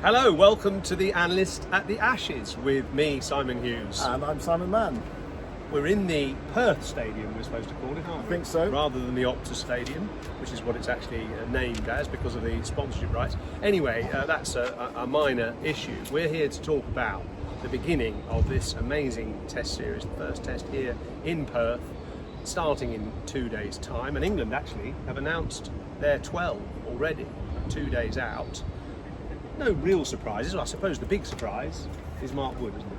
Hello, welcome to the Analyst at the Ashes with me, Simon Hughes. And I'm Simon Mann. We're in the Perth Stadium, we're supposed to call it, aren't we? I think so. Rather than the Optus Stadium, which is what it's actually named as because of the sponsorship rights. Anyway, that's a minor issue. We're here to talk about the beginning of this amazing test series, the first test here in Perth, starting in 2 days' time. And England actually have announced their 12 already, 2 days out. No real surprises. I suppose the big surprise is Mark Wood, isn't it?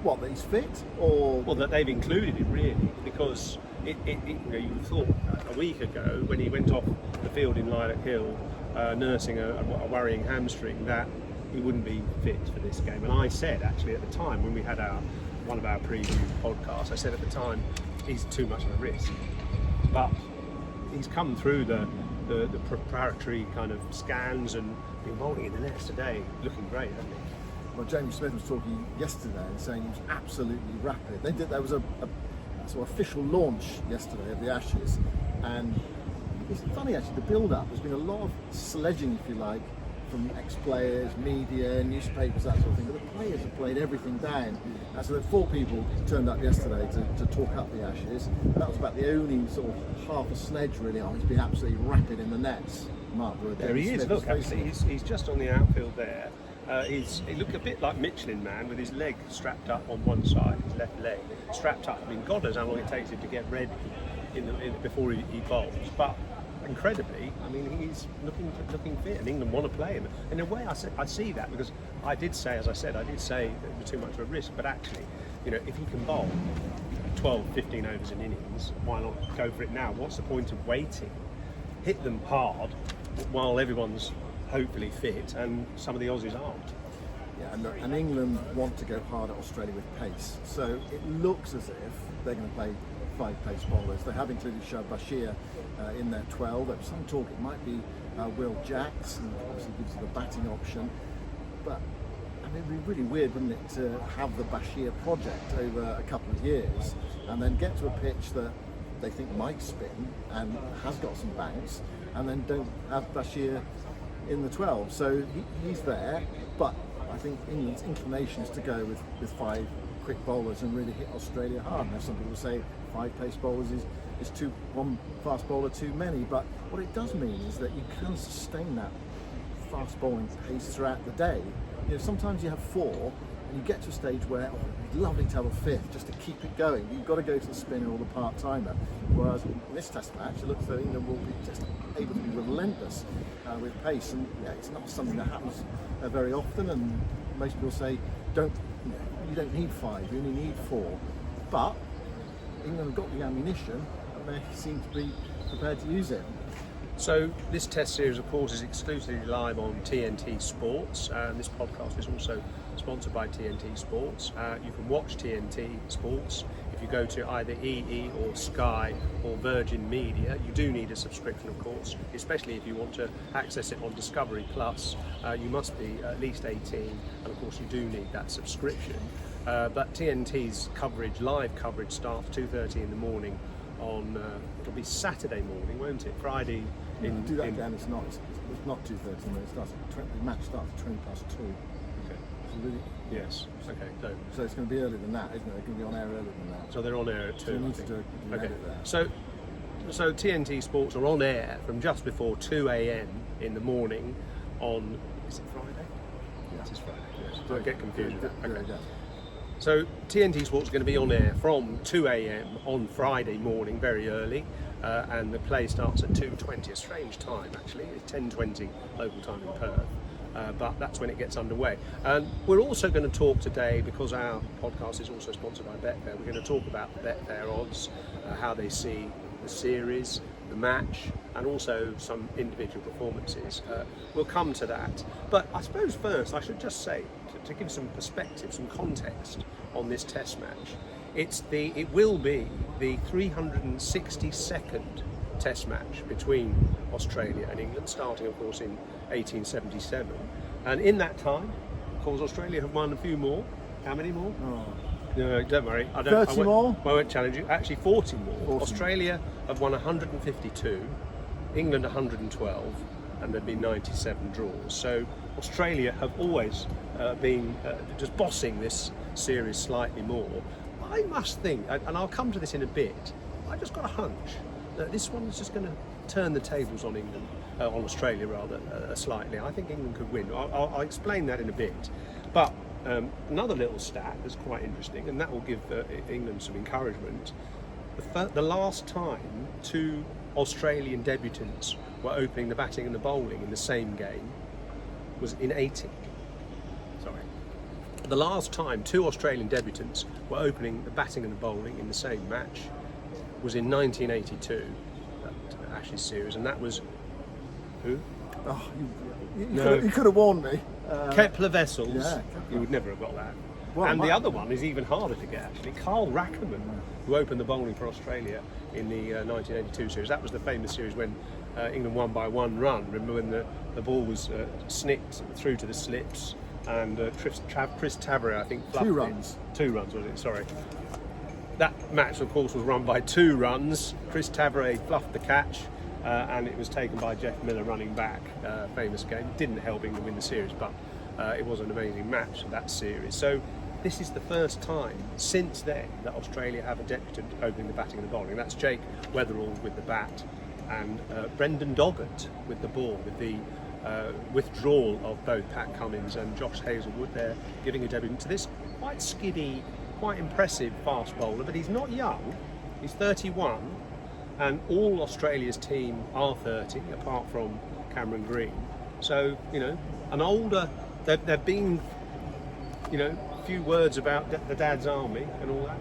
What, that he's fit? Or Well, that they've included him really, because you thought a week ago when he went off the field in Lilac Hill nursing a worrying hamstring that he wouldn't be fit for this game. And I said actually at the time when we had one of our preview podcasts, I said at the time he's too much of a risk. But he's come through the preparatory kind of scans and been bowling in the nets today, looking great, hasn't he? well, James Smith was talking yesterday and saying he was absolutely rapid. There was a sort of official launch yesterday of the Ashes, and it's funny actually, the build-up, there's been a lot of sledging, if you like, from ex-players, media, newspapers, that sort of thing, but the players have played everything down. And so there were 4 people turned up yesterday to talk up the Ashes, and that was about the only sort of half a sledge really on. He's been absolutely rapid in the nets. Mark Wood. There he is, look, actually, he's just on the outfield there. He looked a bit like Michelin Man with his leg strapped up on one side, his left leg strapped up. I mean, God knows how long it takes him to get ready before he bowls. But incredibly, I mean, he's looking fit, and England want to play him. In a way, I see that because I did say that it was too much of a risk. But actually, if he can bowl 12, 15 overs in innings, why not go for it now? What's the point of waiting? Hit them hard while everyone's hopefully fit, and some of the Aussies aren't. Yeah, and England want to go hard at Australia with pace. So it looks as if they're going to play 5 pace bowlers. They have included Shah Bashir in their 12. There was some talk it might be Will Jacks, and obviously gives you the batting option. But I mean, it'd be really weird, wouldn't it, to have the Bashir project over a couple of years and then get to a pitch that they think might spin and has got some bounce, and then don't have Bashir in the 12. So he's there, but I think England's inclination is to go with 5 quick bowlers and really hit Australia hard. Now some people say 5 pace bowlers is one fast bowler too many, but what it does mean is that you can sustain that fast bowling pace throughout the day. Sometimes you have 4 and you get to a stage where it's lovely to have a 5th just to keep it going. You've got to go to the spinner or the part-timer. Whereas in this test match, it looks as though England will be just able to be relentless with pace, and it's not something that happens very often. And most people say, you don't need 5, you only need 4. But England have got the ammunition, and they seem to be prepared to use it. So this test series, of course, is exclusively live on TNT Sports, and this podcast is also sponsored by TNT Sports. You can watch TNT Sports if you go to either EE or Sky or Virgin Media. You do need a subscription, of course, especially if you want to access it on Discovery Plus. You must be at least 18, and of course you do need that subscription. But TNT's live coverage, starts 2:30 in the morning on, it'll be Saturday morning, won't it? Friday. Do that again. It's not 2:30. The match starts at 20 past 2. Okay. So really, Yes. Okay. So it's going to be earlier than that, isn't it? They're going to be on air earlier than that. So they're on air at 2. So you need to do an Okay. edit there. So TNT Sports are on air from just before 2 a.m. in the morning on. Is it Friday? Yeah. It is Friday. Yes. I get confused with that. Okay. Yeah. So TNT Sports is going to be on air from 2 a.m. on Friday morning, very early, and the play starts at 2:20. A strange time actually. It's 10:20 local time in Perth, but that's when it gets underway. And we're also going to talk today, because our podcast is also sponsored by Betfair. We're going to talk about the Betfair odds, how they see the series, the match, and also some individual performances. We'll come to that. But I suppose first I should just say, to give some perspective, some context on this test match, it will be the 362nd test match between Australia and England, starting of course in 1877. And in that time, of course, Australia have won a few more. How many more? Oh. No, don't worry. 30 more? I won't challenge you. Actually, 40 more. 40. Australia have won 152, England 112, and there've been 97 draws. So Australia have always been just bossing this series slightly more. I must think, and I'll come to this in a bit, I just got a hunch that this one's just going to turn the tables on England, on Australia rather, slightly. I think England could win. I'll explain that in a bit. But another little stat that's quite interesting, and that will give England some encouragement. The last time two Australian debutants were opening the batting and the bowling in the same game was in 80. Sorry. The last time two Australian debutants were opening the batting and the bowling in the same match was in 1982, that Ashes series, and that was who? Oh, you could have warned me. Kepler Vessels. Yeah, You would never have got that. Well, and the other one is even harder to get, actually. Carl Rackerman, who opened the bowling for Australia in the 1982 series. That was the famous series when England won by 1 run. Remember when the ball was snicked through to the slips, and Chris Taveray, I think, fluffed 2 runs. 2 runs, was it? Sorry. That match, of course, was run by 2 runs. Chris Taveray fluffed the catch, and it was taken by Jeff Miller running back. Famous game. Didn't help England win the series, but it was an amazing match, that series. So this is the first time since then that Australia have a debutant opening the batting and the bowling. That's Jake Weatherall with the bat, and Brendan Doggett with the ball, with the withdrawal of both Pat Cummins and Josh Hazlewood. They're giving a debut to this quite skiddy, quite impressive fast bowler, but he's not young. He's 31, and all Australia's team are 30, apart from Cameron Green. So, you know, an older, they've been, you know, a few words about the Dad's Army and all that.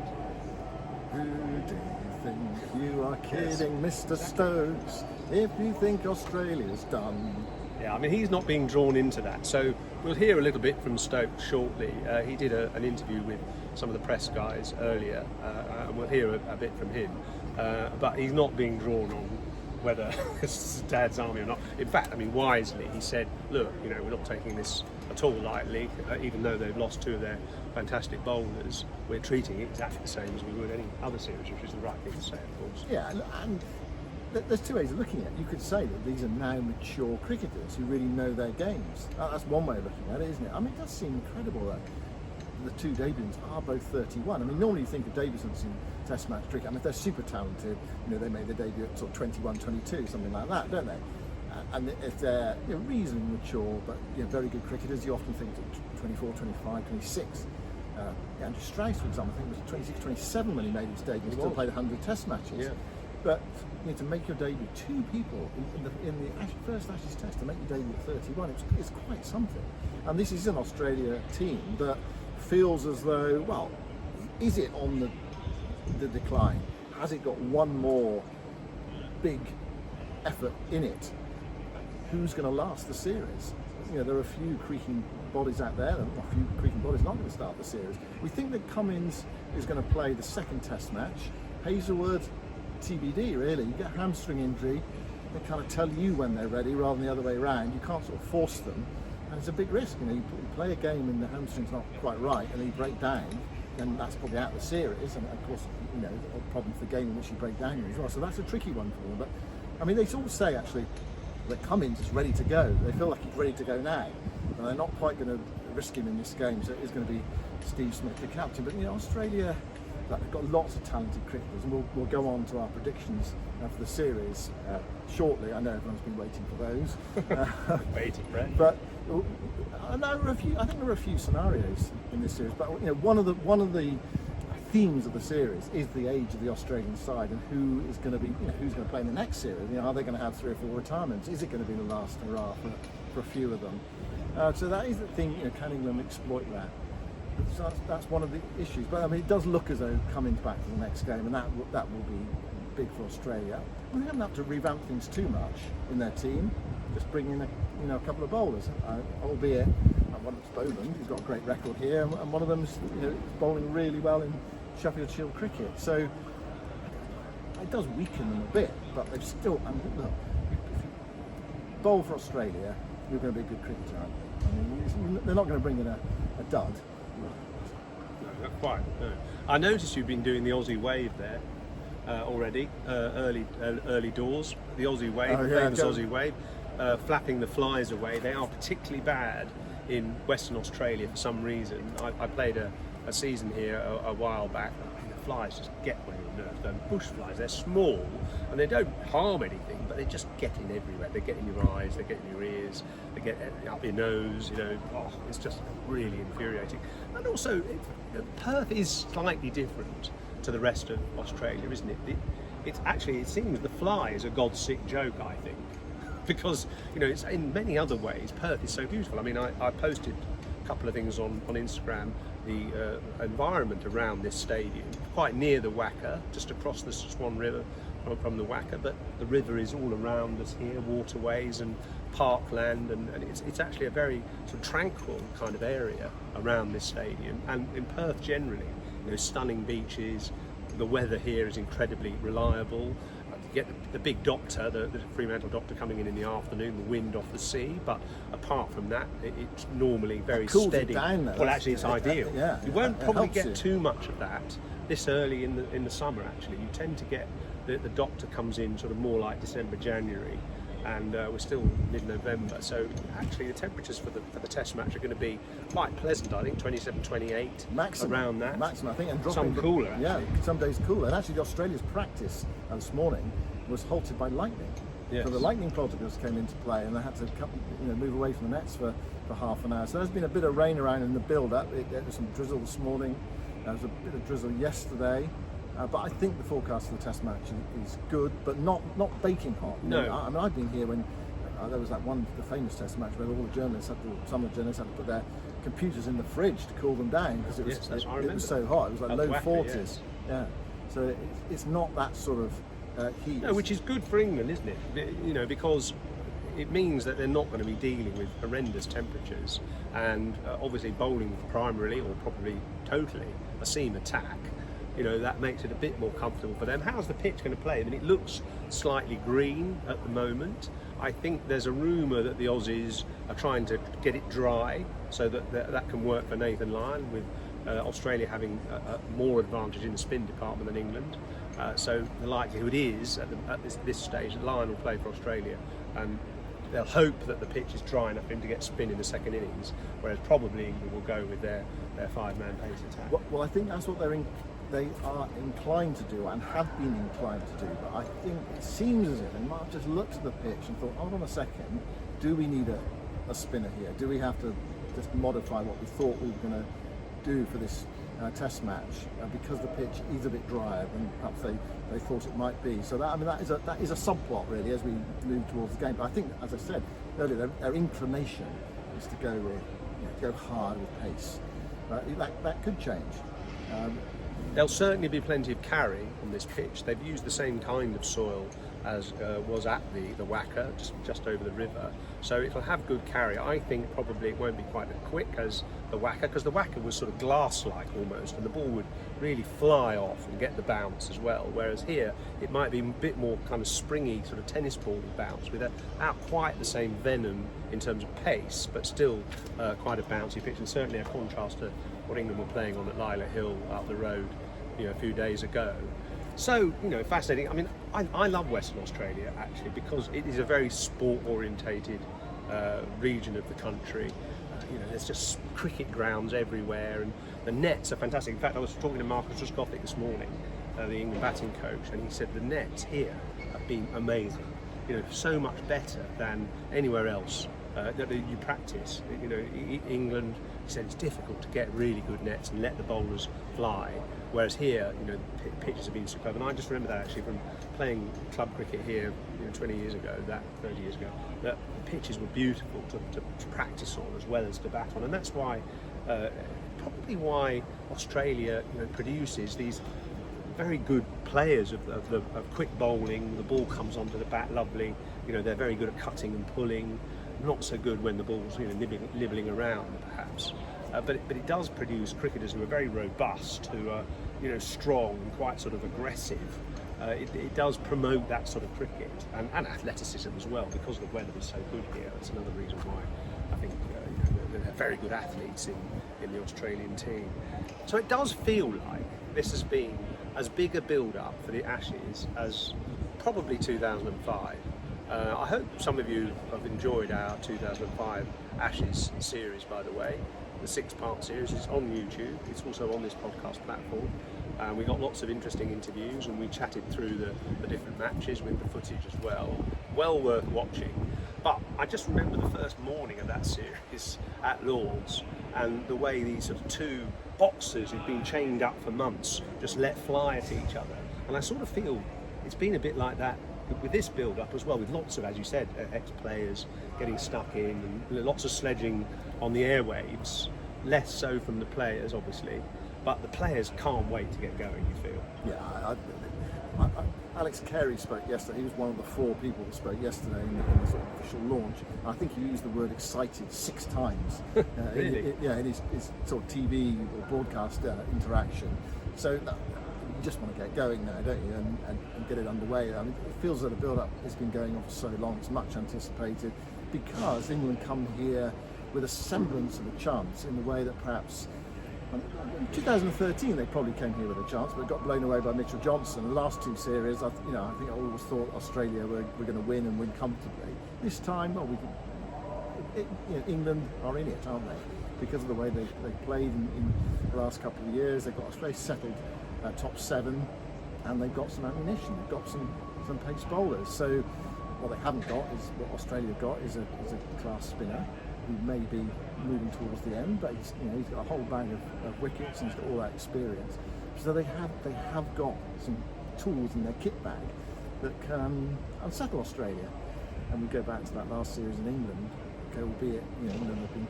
Who do you think you are kidding, Mr. Stokes, if you think Australia's done? Yeah, I mean, he's not being drawn into that. So we'll hear a little bit from Stokes shortly. He did an interview with some of the press guys earlier, and we'll hear a bit from him. But he's not being drawn on whether it's Dad's Army or not. In fact, I mean, wisely, he said, look, you know, we're not taking this at all lightly, even though they've lost 2 of their fantastic bowlers. We're treating it exactly the same as we would any other series, which is the right thing to say, of course. Yeah, and there's 2 ways of looking at it. You could say that these are now mature cricketers who really know their games. That's one way of looking at it, isn't it? I mean, it does seem incredible that the 2 debutants are both 31. I mean, normally you think of debutants in Test match cricket. I mean, if they're super talented, you know, they made their debut at sort of 21, 22, something like that, don't they? And if they're, you know, reasonably mature, but, you know, very good cricketers, you often think of 24, 25, 26. Andrew Strauss, for example, I think was 26, 27 when he made his debut. He still played 100 Test matches. Yeah. But you know, to make your debut, 2 people in the first Ashes Test to make your debut at 31, it's quite something. And this is an Australia team that feels as though, well, is it on the decline? Has it got one more big effort in it? Who's going to last the series? You know, there are a few creaking bodies out there, and a few creaking bodies not going to start the series. We think that Cummins is going to play the 2nd Test match. Hazlewood, TBD really. You get a hamstring injury, they kind of tell you when they're ready rather than the other way around. You can't sort of force them, and it's a big risk. You know, you play a game and the hamstring's not quite right, and then you break down, then that's probably out of the series. And of course, you know, a problem for the game in which you break down as well. So that's a tricky one for them. But I mean, they sort of say actually that Cummins is ready to go. They feel like he's ready to go now, and they're not quite going to risk him in this game. So it is going to be Steve Smith, the captain. But you know, Australia, they've got lots of talented cricketers, and we'll go on to our predictions for the series shortly. I know everyone's been waiting for those. Waiting, right? But I think there are a few scenarios in this series. But you know, one of the themes of the series is the age of the Australian side and who is going to be, you know, who's going to play in the next series. You know, are they going to have 3 or 4 retirements? Is it going to be the last hurrah for a few of them? So that is the thing. You know, can England exploit that? So that's one of the issues. But I mean, it does look as though Cummins back for the next game, and that will be big for Australia. They haven't had to revamp things too much in their team. Just bring in a couple of bowlers, albeit one of them's Boland, who's got a great record here, and one of them's, you know, bowling really well in Sheffield Shield cricket. So it does weaken them a bit, but they've still. I mean, look, if you bowl for Australia, you're going to be a good cricketer, aren't you? I mean, they're not going to bring in a dud. No, not quite. No. I noticed you've been doing the Aussie wave there already, early doors. The Aussie wave, the famous Aussie wave. flapping the flies away. They are particularly bad in Western Australia for some reason. I played a season here a while back. The flies just get on your nerves. They're bush flies. They're small and they don't harm anything, but they just get in everywhere. They get in your eyes, they get in your ears, they get up your nose. It's just really infuriating. And also, Perth is slightly different to the rest of Australia, isn't it? It seems the fly is a God's sick joke, I think, because it's in many other ways Perth is so beautiful. I mean, I posted a couple of things on Instagram. The environment around this stadium, quite near the Wacker, just across the Swan River from the Wacker, but the river is all around us here, waterways and parkland, and it's actually a very sort of tranquil kind of area around this stadium. And in Perth generally, stunning beaches. The weather here is incredibly reliable. You get the big doctor, the Fremantle doctor coming in the afternoon, the wind off the sea, but apart from that, it's normally very steady. Down, though. Well, actually, it's ideal. You won't probably get too much of that this early in the summer. Actually, you tend to get the doctor comes in sort of more like December, January, and we're still mid-November. So actually, the temperatures for the Test match are going to be quite pleasant. I think 27, 28, maximum, around that. Maximum, I think, and some cooler. Actually. Yeah, some days cooler. And actually, Australia's practice this morning was halted by lightning. Yes. So the lightning protocols came into play, and they had to move away from the nets for half an hour. So there's been a bit of rain around in the build-up. There was some drizzle this morning. There was a bit of drizzle yesterday. But I think the forecast for the Test match is good, but not baking hot. No. I mean, I've been here when there was the famous Test match where all the journalists some of the journalists had to put their computers in the fridge to cool them down because it was so hot. It was like low 40s. Yeah. So it's not that sort of heat. No, which is good for England, isn't it? Because it means that they're not going to be dealing with horrendous temperatures, and obviously bowling primarily or probably totally a seam attack. That makes it a bit more comfortable for them. How's the pitch going to play? I mean, it looks slightly green at the moment. I think there's a rumour that the Aussies are trying to get it dry so that can work for Nathan Lyon, with Australia having more advantage in the spin department than England. So the likelihood is, at this stage, that Lyon will play for Australia, and they'll hope that the pitch is dry enough for him to get spin in the second innings, whereas probably England will go with their five-man pace attack. Well, I think that's what they are inclined to do and have been inclined to do, but I think it seems as if they might have just looked at the pitch and thought, hold on a second, do we need a spinner here? Do we have to just modify what we thought we were going to do for this Test match because the pitch is a bit drier than perhaps they thought it might be? So that is a subplot really as we move towards the game. But I think, as I said earlier, their inclination is to go hard with pace. That could change. There'll certainly be plenty of carry on this pitch. They've used the same kind of soil as was at the Wacker, just over the river. So it'll have good carry. I think probably it won't be quite as quick as the Wacker, because the Wacker was sort of glass-like almost, and the ball would really fly off and get the bounce as well. Whereas here, it might be a bit more kind of springy, sort of tennis ball bounce, without quite the same venom in terms of pace, but still quite a bouncy pitch, and certainly a contrast to what England were playing on at Lila Hill up the road, a few days ago. So, fascinating. I mean, I love Western Australia actually, because it is a very sport-orientated region of the country. There's just cricket grounds everywhere, and the nets are fantastic. In fact, I was talking to Marcus Ruskothic this morning, the England batting coach, and he said the nets here have been amazing. So much better than anywhere else that you practice. England, he said, it's difficult to get really good nets and let the bowlers fly. Whereas here, the pitches have been superb. And I just remember that actually from playing club cricket here 20 years ago, 30 years ago, that the pitches were beautiful to practice on as well as to bat on. And that's why, probably why Australia produces these very good players of quick bowling. The ball comes onto the bat lovely. They're very good at cutting and pulling. Not so good when the ball's nibbling around, perhaps. But it does produce cricketers who are very robust, who are strong, quite sort of aggressive. It does promote that sort of cricket and athleticism as well, because the weather is so good here. That's another reason why I think they're very good athletes in the Australian team. So it does feel like this has been as big a build-up for the Ashes as probably 2005. I hope some of you have enjoyed our 2005 Ashes series, by the way. The 6-part series is on YouTube. It's also on this podcast platform. We got lots of interesting interviews, and we chatted through the different matches with the footage as well. Well worth watching. But I just remember the first morning of that series at Lord's, and the way these sort of two boxers who've been chained up for months just let fly at each other. And I sort of feel it's been a bit like that with this build-up as well, with lots of, as you said, ex-players getting stuck in, and lots of sledging on the airwaves, less so from the players, obviously, but the players can't wait to get going, you feel. Yeah, Alex Carey spoke yesterday. He was one of the 4 people who spoke yesterday in the sort of official launch. I think he used the word excited 6 times. Really? In his sort of TV or broadcast interaction. So you just want to get going now, don't you, and get it underway. I mean, it feels that the build-up has been going on for so long. It's much anticipated because England come here with a semblance of a chance, in the way that perhaps in 2013 they probably came here with a chance, but got blown away by Mitchell Johnson. The last 2 series, I think I always thought Australia were going to win and win comfortably. This time, England are in it, aren't they? Because of the way they played in the last couple of years. They've got a very settled top 7, and they've got some ammunition. They've got some pace bowlers. So what they haven't got is what Australia have got is a class spinner who may be moving towards the end, but he's got a whole bag of wickets and he's got all that experience. So they have got some tools in their kit bag that can unsettle Australia. And we go back to that last series in England. Okay, albeit England have been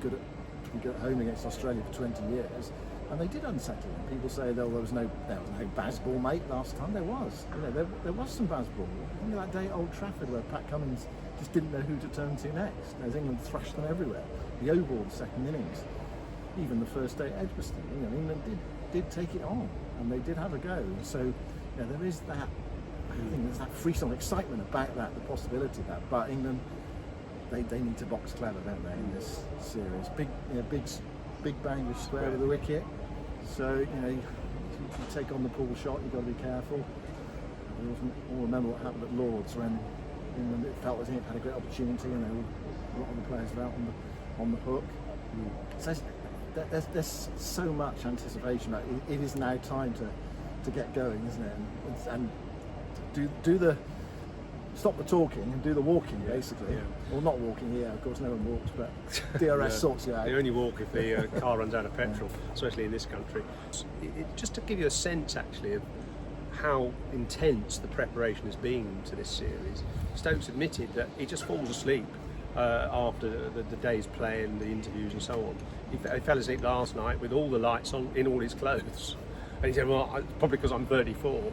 good at home against Australia for 20 years, and they did unsettle them. People say there was no Bazball, mate. Last time there was, there was some Bazball. Remember that day at Old Trafford where Pat Cummins just didn't know who to turn to next, as England thrashed them everywhere. The Oval, the second innings, even the first day at Edgbaston. England did take it on, and they did have a go. So there is that. I think there's that free-song excitement about that, the possibility of that. But England, they need to box clever, don't they, in this series? Big bang with square with the wicket. So if you take on the pull shot, you've got to be careful. We all remember what happened at Lord's when England, it felt as if it had a great opportunity, and a lot of the players were out on the hook. So there's so much anticipation. It is now time to get going, isn't it? And do the stop the talking and do the walking, basically. Well, not walking here, of course, no one walks, but DRS sorts you out. They only walk if the car runs out of petrol, especially in this country. Just to give you a sense, actually, of how intense the preparation has been to this series, Stokes admitted that he just falls asleep after the day's play and the interviews and so on. He fell asleep last night with all the lights on in all his clothes. And he said, well, probably because I'm 34,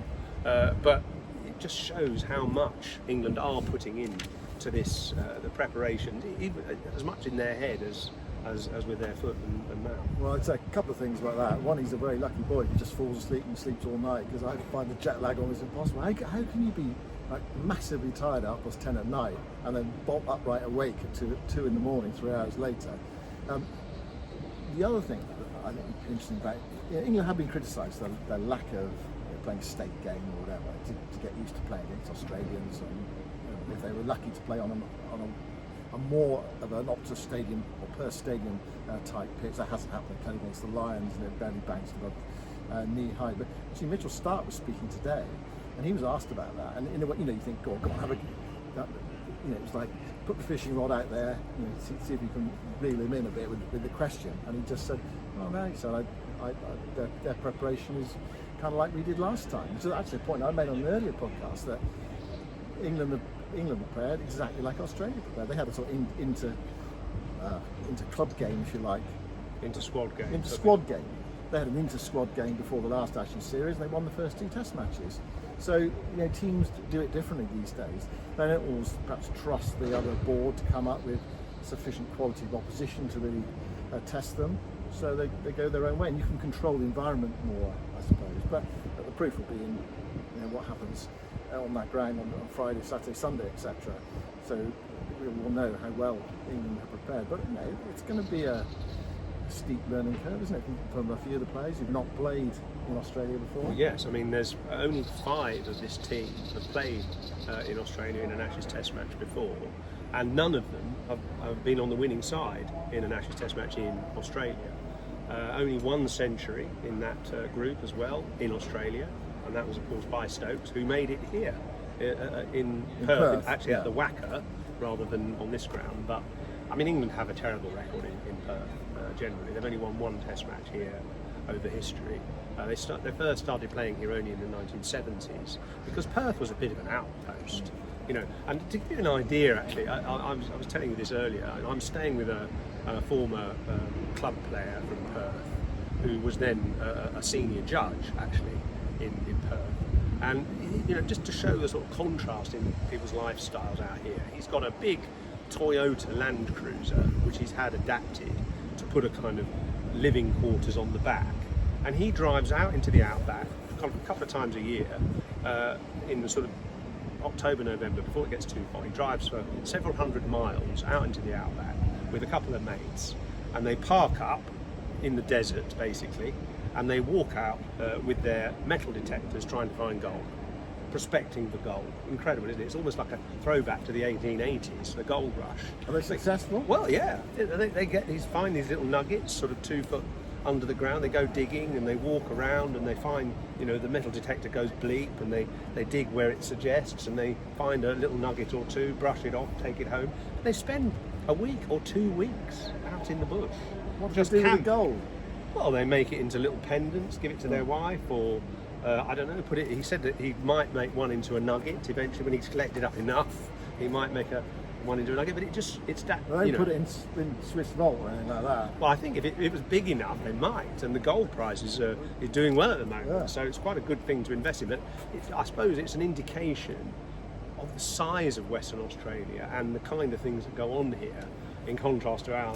but it just shows how much England are putting in to this, the preparation, even as much in their head as with their foot and mouth. Well, I'd say a couple of things about that. One, he's a very lucky boy who just falls asleep and sleeps all night, because I find the jet lag almost impossible. How can you be massively tired at 10 at night and then bolt upright awake at 2 in the morning, 3 hours later? The other thing that I think is interesting about England have been criticised for their lack of playing a state game or whatever to get used to playing against Australians, and if they were lucky to play on a more of an Optus Stadium or Perth Stadium type pitch. That hasn't happened. They played against the Lions and it barely banks above knee height. But actually, Mitchell Stark was speaking today, and he was asked about that. And in a way, you think, go on, have a. It was like, put the fishing rod out there, see if you can reel him in a bit with the question. And he just said, "Oh no," he said, their preparation is kind of like we did last time. Which is actually a point I made on an earlier podcast, that England prepared exactly like Australia prepared. They had a sort of inter club game, if you like. Inter-squad game. Inter-squad game. They had an inter-squad game before the last Ashes series, and they won the first 2 Test matches. So teams do it differently these days. They don't always perhaps trust the other board to come up with sufficient quality of opposition to really test them. So they go their own way, and you can control the environment more, I suppose. But the proof will be in what happens on that ground on Friday, Saturday, Sunday, etc. So we will know how well England have prepared. But it's going to be steep learning curve, isn't it, from a few of the players who've not played in Australia before? Well, yes, I mean, there's only 5 of this team have played in Australia in an Ashes Test match before, and none of them have been on the winning side in an Ashes Test match in Australia. Only 1 century in that group as well in Australia, and that was of course by Stokes, who made it here in Perth, actually at the Wacker rather than on this ground. But I mean, England have a terrible record in Perth generally. They've only won 1 Test match here over history. They first started playing here only in the 1970s because Perth was a bit of an outpost. You know, and to give you an idea, actually, I was telling you this earlier. I'm staying with a former club player from Perth, who was then a senior judge, actually, in Perth. And you know, just to show the sort of contrast in people's lifestyles out here, he's got a big Toyota Land Cruiser, which he's had adapted to put a kind of living quarters on the back, and he drives out into the outback a couple of times a year in the sort of October, November, before it gets too hot. He drives for several hundred miles out into the outback with a couple of mates, and they park up in the desert basically, and they walk out with their metal detectors trying to find gold, prospecting for gold. Incredible, isn't it? It's almost like a throwback to the 1880s, the gold rush. Are they successful? Well, yeah. They find these little nuggets, sort of 2 foot under the ground. They go digging and they walk around and they find, you know, the metal detector goes bleep, and they dig where it suggests, and they find a little nugget or 2, brush it off, take it home. They spend a week or 2 weeks out in the bush. What do they do with the gold? Well, they make it into little pendants, give it to their wife, or I don't know, he said that he might make one into a nugget eventually when he's collected up enough. He might make one into a nugget, but it's that. They don't put it in Swiss vault or anything like that. Well, I think if it was big enough, they might, and the gold price is doing well at the moment, Yeah. so it's quite a good thing to invest in. But I suppose it's an indication of the size of Western Australia and the kind of things that go on here, in contrast to our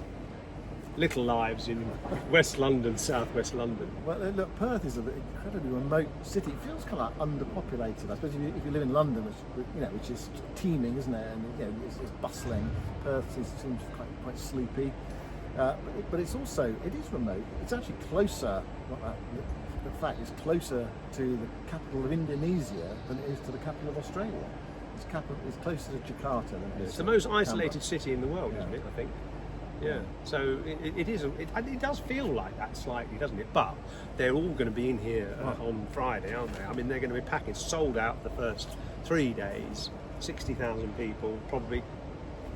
little lives in West London, southwest London. Well, look, Perth is an incredibly remote city. It feels kind of like underpopulated. I suppose if you live in London, which is teeming, isn't it? And you know, it's bustling. Perth seems quite sleepy. But it's also, it is remote. It's actually closer. In fact, it's closer to the capital of Indonesia than it is to the capital of Australia. It's closer to Jakarta than it is. It's the most Canberra. isolated city in the world, isn't it? I think. Yeah, so it does feel like that slightly, doesn't it? But they're all going to be in here on Friday, aren't they? I mean, they're going to be packing, sold out the first 3 days, 60,000 people, probably,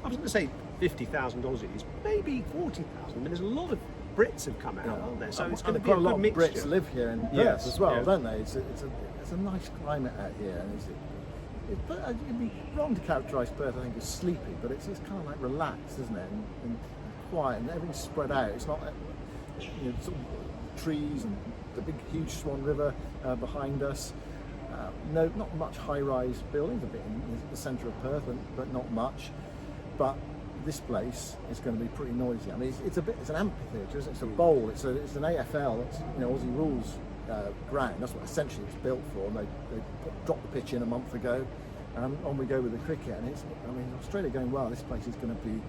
I was going to say 50,000 Aussies, maybe 40,000. I mean, there's a lot of Brits have come out, aren't there? So it's going to be a lot good of mixture. Brits live here in Perth Yes, as well, yeah. don't they? It's a nice climate out here, and but it'd be wrong to characterise Perth, I think, as sleepy, but it's kind of like relaxed, isn't it? And quiet, and everything's spread out. It's not, sort of trees and the big, huge Swan River behind us. No, not much high-rise buildings. A bit in the centre of Perth, but not much. But this place is going to be pretty noisy. I mean, it's an amphitheatre, isn't it? It's a bowl. It's an AFL. It's, Aussie rules ground. That's what essentially it's built for. And they dropped the pitch in a month ago, and on we go with the cricket. And Australia going well. This place is going to be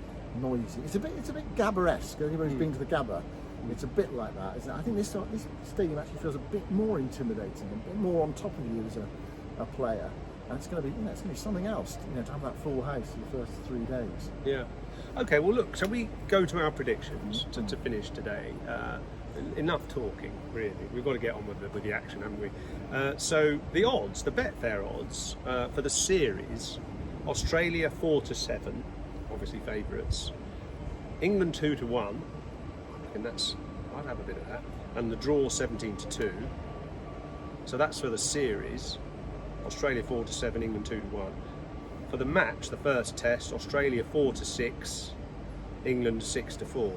noisy. It's a bit Gabba-esque. Everybody's been to the Gabba. It's a bit like that, isn't it? I think this stadium actually feels a bit more intimidating, a bit more on top of you as a player. And it's going to be something else, to have that full house for the first 3 days. Yeah. Okay. Well, look. So we go to our predictions to finish today. Enough talking, really. We've got to get on with the action, haven't we? So the odds, the Betfair odds for the series: Australia 4-7, obviously favourites. England 2-1. And I'd have a bit of that. And the draw 17-2. So that's for the series. Australia 4-7, England 2-1. For the match, the first test, Australia 4-6, England 6-4.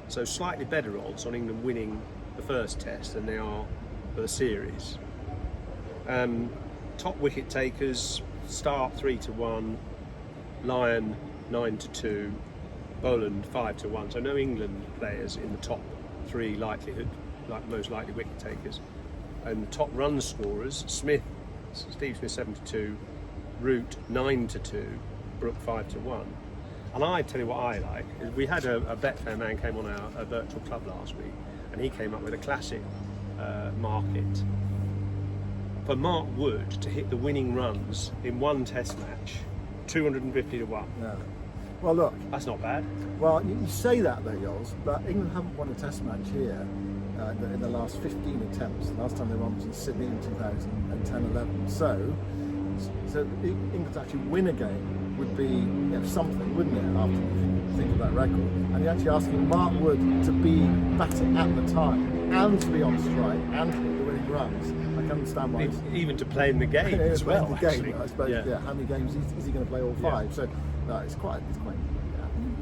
So slightly better odds on England winning the first test than they are for the series. Top wicket takers: Stark 3-1, Lyon 9-2, Boland 5-1. So no England players in the top 3 likelihood, most likely wicket takers. And the top run scorers: Steve Smith 7-2, Root 9-2, Brook 5-1. And I tell you what I like, is we had a Betfair man came on our virtual club last week, and he came up with a classic market for Mark Wood to hit the winning runs in one Test match, 250 to 1. Yeah. Well, look. That's not bad. Well, you say that though, Yoz, but England haven't won a Test match here in the last 15 attempts. The last time they won was in Sydney in 2010-11. So England to actually win a game would be something, wouldn't it? After you think of that record, and you're actually asking Mark Wood to be batting at the time and to be on strike and to hit the winning runs. I can understand why. Even to play in the game as well. The game, I suppose. Yeah. How many games is he going to play? All 5? So no, it's quite.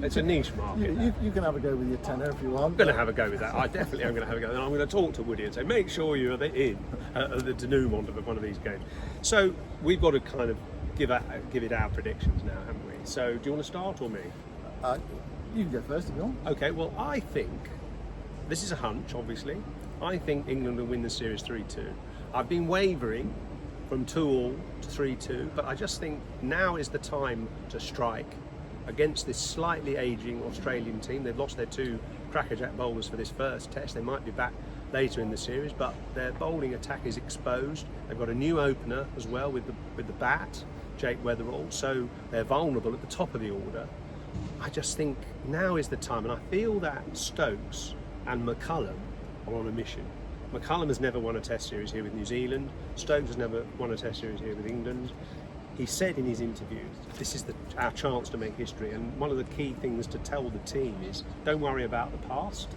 It's a niche market. You can have a go with your tenner if you want. I'm going to have a go with that. I definitely am going to have a go. And I'm going to talk to Woody and say, make sure you're in the denouement of one of these games. So we've got to kind of give it our predictions now, haven't we? So do you want to start or me? You can go first if you want. Okay, well, I think, this is a hunch, obviously. I think England will win the series 3-2. I've been wavering from 2-2 to 3-2, but I just think now is the time to strike against this slightly ageing Australian team. They've lost their 2 crackerjack bowlers for this first test. They might be back later in the series, but their bowling attack is exposed. They've got a new opener as well with the bat, Jake Weatherall, so they're vulnerable at the top of the order. I just think now is the time, and I feel that Stokes and McCullum are on a mission. McCullum has never won a Test series here with New Zealand. Stokes has never won a Test series here with England. He said in his interview, this is our chance to make history, and one of the key things to tell the team is, don't worry about the past.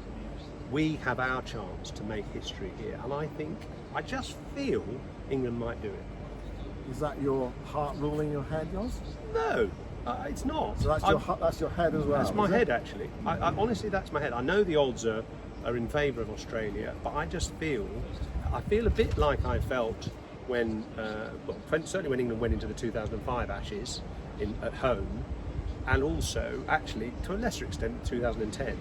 We have our chance to make history here, and I just feel England might do it. Is that your heart ruling your head, Yoz? No, it's not. So that's your head as well? That's my head, actually. I honestly, that's my head. I know the odds are in favour of Australia, but I feel a bit like I felt when, certainly when England went into the 2005 Ashes at home, and also, actually, to a lesser extent, 2010,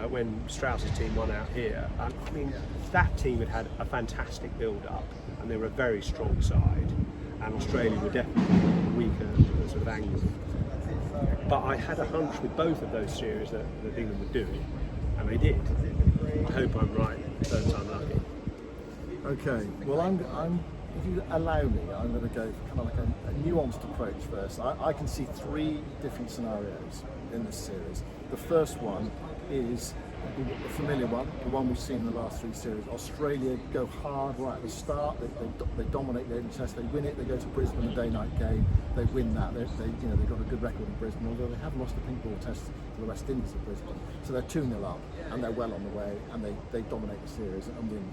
when Strauss's team won out here. I mean, that team had a fantastic build-up, and they were a very strong side, and Australia were definitely weaker sort of angle. But I had a hunch with both of those series that England would do it, and they did. I hope I'm right, third time lucky. Okay, well, if you allow me, I'm going to go for kind of like a nuanced approach first. I can see 3 different scenarios in this series. The first one is the familiar one, the one we've seen in the last 3 series. Australia go hard right at the start. They dominate the Open Test. They win it. They go to Brisbane, a day-night game. They win that. They've got a good record in Brisbane, although they have lost the pink ball test to the West Indies at Brisbane. So they're 2-0 up, and they're well on the way, and they dominate the series and win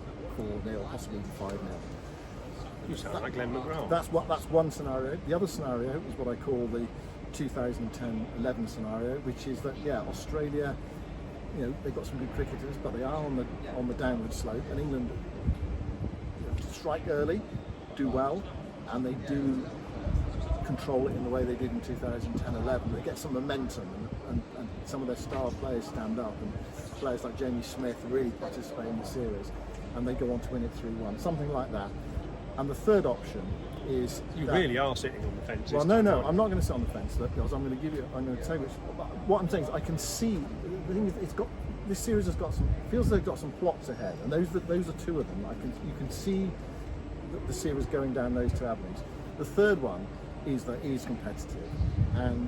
4-0, possibly 5-0. You sound like Glenn McGrath. That's one scenario. The other scenario is what I call the 2010-11 scenario, which is that Australia, they've got some good cricketers, but they are on the downward slope, and England strike early, do well, and they do control it in the way they did in 2010-11. They get some momentum, and some of their star players stand up, and players like Jamie Smith really participate in the series, and they go on to win it 3-1, something like that. And the third option is you really are sitting on the fence. Well, no, I'm not going to sit on the fence because I'm going to tell you what I'm saying is I can see the thing is this series has got feels like they've got some plots ahead, and those are 2 of them. You can see the series going down those 2 avenues. The third one is that it is competitive,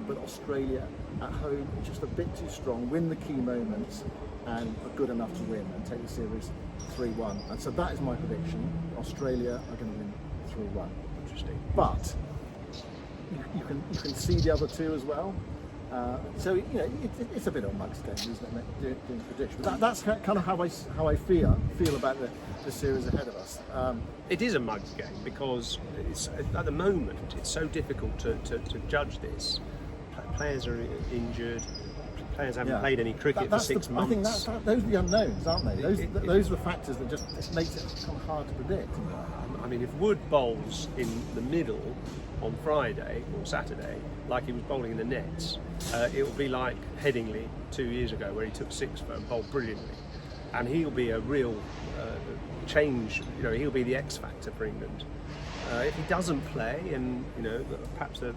but Australia at home are just a bit too strong, win the key moments, and are good enough to win and take the series 3-1. And so that is my prediction. Australia are going to win 3-1. Interesting. But you can see the other 2 as well. So it's a bit of a mug's game, isn't it? Doing predictions. That's kind of how I feel about the series ahead of us. It is a mug's game because at the moment it's so difficult to judge this. Players are injured. Players haven't played any cricket for 6 months. I think those are the unknowns, aren't they? Those are the factors that just makes it kind of hard to predict. I mean, if Wood bowls in the middle on Friday or Saturday, like he was bowling in the nets, it will be like Headingley 2 years ago, where he took 6 for and bowled brilliantly, and he'll be a real change. He'll be the X factor for England. If he doesn't play, and perhaps they're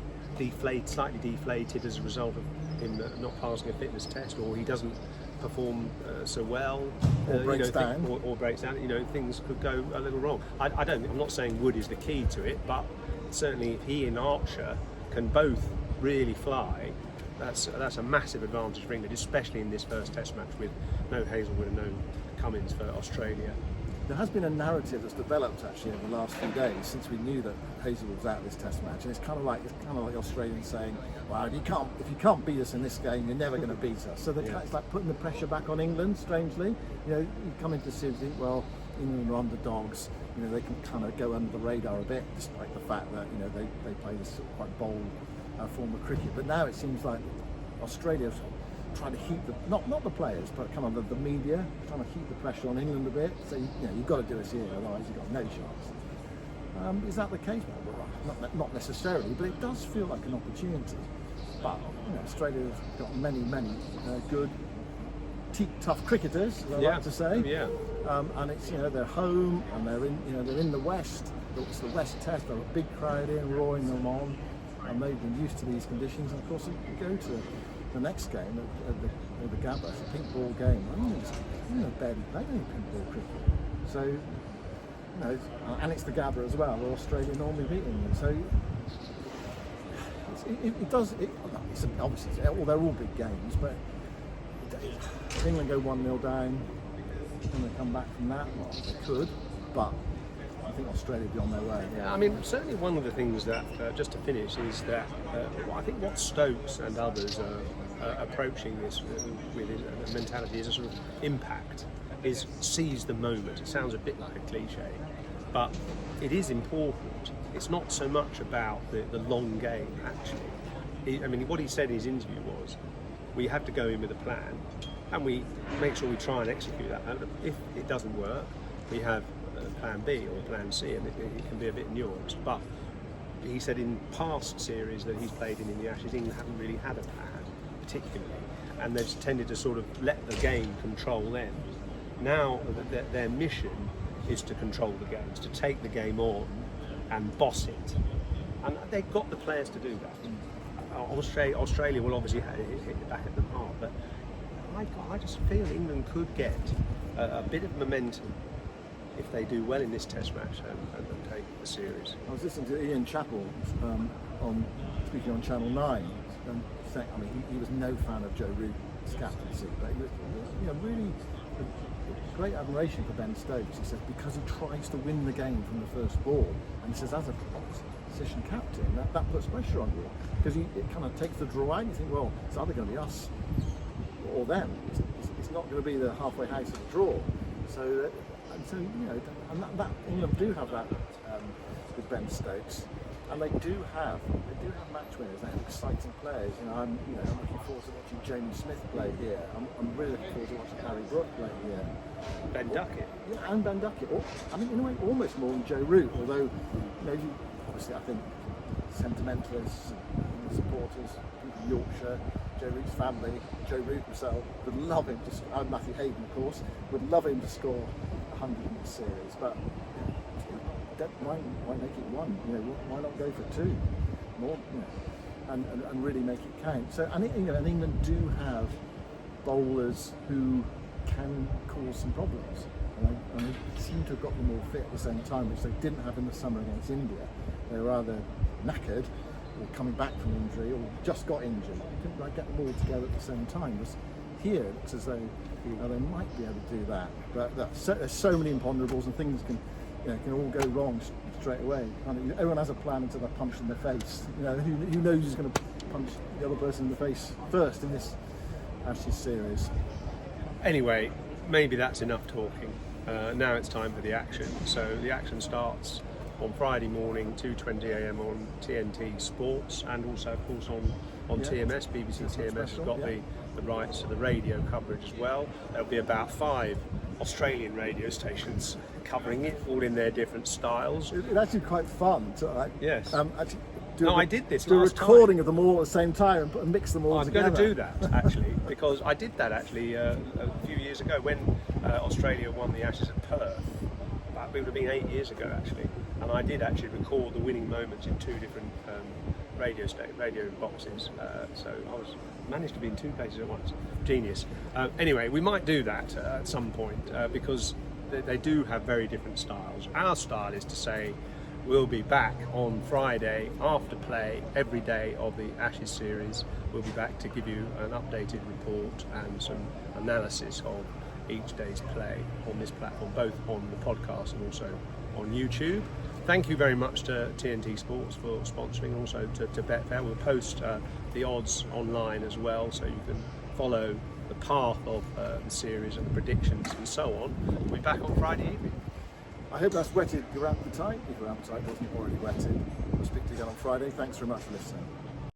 slightly deflated as a result of him not passing a fitness test, or he doesn't perform so well, Or breaks down. or breaks down. Things could go a little wrong. I'm not saying Wood is the key to it, but certainly if he and Archer can both really fly, that's a massive advantage for England, especially in this first Test match with no Hazelwood and no Cummins for Australia. There has been a narrative that's developed actually over the last few days since we knew that Hazelwood was out of this Test match, and it's kind of like the Australians saying, "Well, if you can't beat us in this game, you're never going to beat us." So it's like putting the pressure back on England. Strangely, you come into the series, and think, well, England are underdogs. They can kind of go under the radar a bit, despite the fact that they play this quite bold form of cricket. But now it seems like Australia's trying to heat not the players, but kind of the media trying to heat the pressure on England a bit. So you've got to do us here, otherwise you've got no chance. Is that the case? Well, not necessarily, but it does feel like an opportunity. But Australia's got many good, tough cricketers, as I like to say. Yeah. And it's they're home and they're in the West. It's the West Test. They've got a big crowd in, roaring them on, and they've been used to these conditions. And of course, you go to the next game at the Gabba, it's a pink ball game. England barely play any pink ball cricket. So, and it's the Gabba as well, where Australia normally beat England. So they're all big games, but if England go 1-0 down, and they come back from that, well, they could, but I think Australia will be on their way. Yeah, certainly one of the things that, just to finish, is that I think what Stokes and others are approaching this with a mentality is a sort of impact, is seize the moment. It sounds a bit like a cliche, but it is important. It's not so much about the long game, actually. What he said in his interview was, we have to go in with a plan, and we make sure we try and execute that plan. If it doesn't work, we have plan B or plan C, and it can be a bit nuanced. But he said in past series that he's played in the Ashes, England haven't really had a plan, particularly, and they've tended to sort of let the game control them. Now their mission is to control the game, to take the game on and boss it, and they've got the players to do that. Australia will obviously hit the back of them hard, but I just feel England could get a bit of momentum if they do well in this Test match and take the series. I was listening to Ian Chappell speaking on Channel 9, and saying, he was no fan of Joe Root's captaincy, but he was really great admiration for Ben Stokes. He said because he tries to win the game from the first ball, and he says as a opposition captain that puts pressure on you, because it kind of takes the draw out, and you think, well, it's either going to be us or them. It's not going to be the halfway house of the draw. So that England do have that with Ben Stokes, and they do have match winners. They have exciting players. I'm looking forward to watching Jamie Smith play here. I'm really looking forward to watching Harry Brook play here. Ben Duckett. Yeah, and Ben Duckett. In a way, almost more than Joe Root. Although, obviously, I think sentimentalists, supporters, people in Yorkshire, Joe Root's family, Joe Root himself would love him to. And Matthew Hayden, of course, would love him to score 100 in the series. But why make it one? Why not go for two more? And really make it count. So and England do have bowlers who can cause some problems, and they seem to have got them all fit at the same time, which they didn't have in the summer against India. They were either knackered or coming back from injury or just got injured. They couldn't get them all together at the same time. Here it looks as though they might be able to do that, but there's so many imponderables, and things can all go wrong straight away. Everyone has a plan until they're punched in the face. Who knows who's going to punch the other person in the face first in this Ashes series? Anyway, maybe that's enough talking. Now it's time for the action. So the action starts on Friday morning, 2:20 a.m. on TNT Sports, and also, of course, on TMS. BBC TMS has got the rights to the radio coverage as well. There'll be about 5 Australian radio stations covering it, all in their different styles. It's actually quite fun to yes. I did this do a last recording time. of them all at the same time and mix them all together. I'm going to do that actually, because I did that actually a few years ago when Australia won the Ashes at Perth. It would have been 8 years ago actually, and I did actually record the winning moments in 2 different radio boxes. So I managed to be in 2 places at once. Genius. Anyway, we might do that at some point because they do have very different styles. Our style is to say we'll be back on Friday after play every day of the Ashes series. We'll be back to give you an updated report and some analysis of each day's play on this platform, both on the podcast and also on YouTube. Thank you very much to TNT Sports for sponsoring, also to Betfair. We'll post the odds online as well, so you can follow the path of the series and the predictions and so on. We'll be back on Friday evening. I hope that's whetted your appetite. If your appetite wasn't already whetted, we'll speak to you again on Friday. Thanks very much for listening.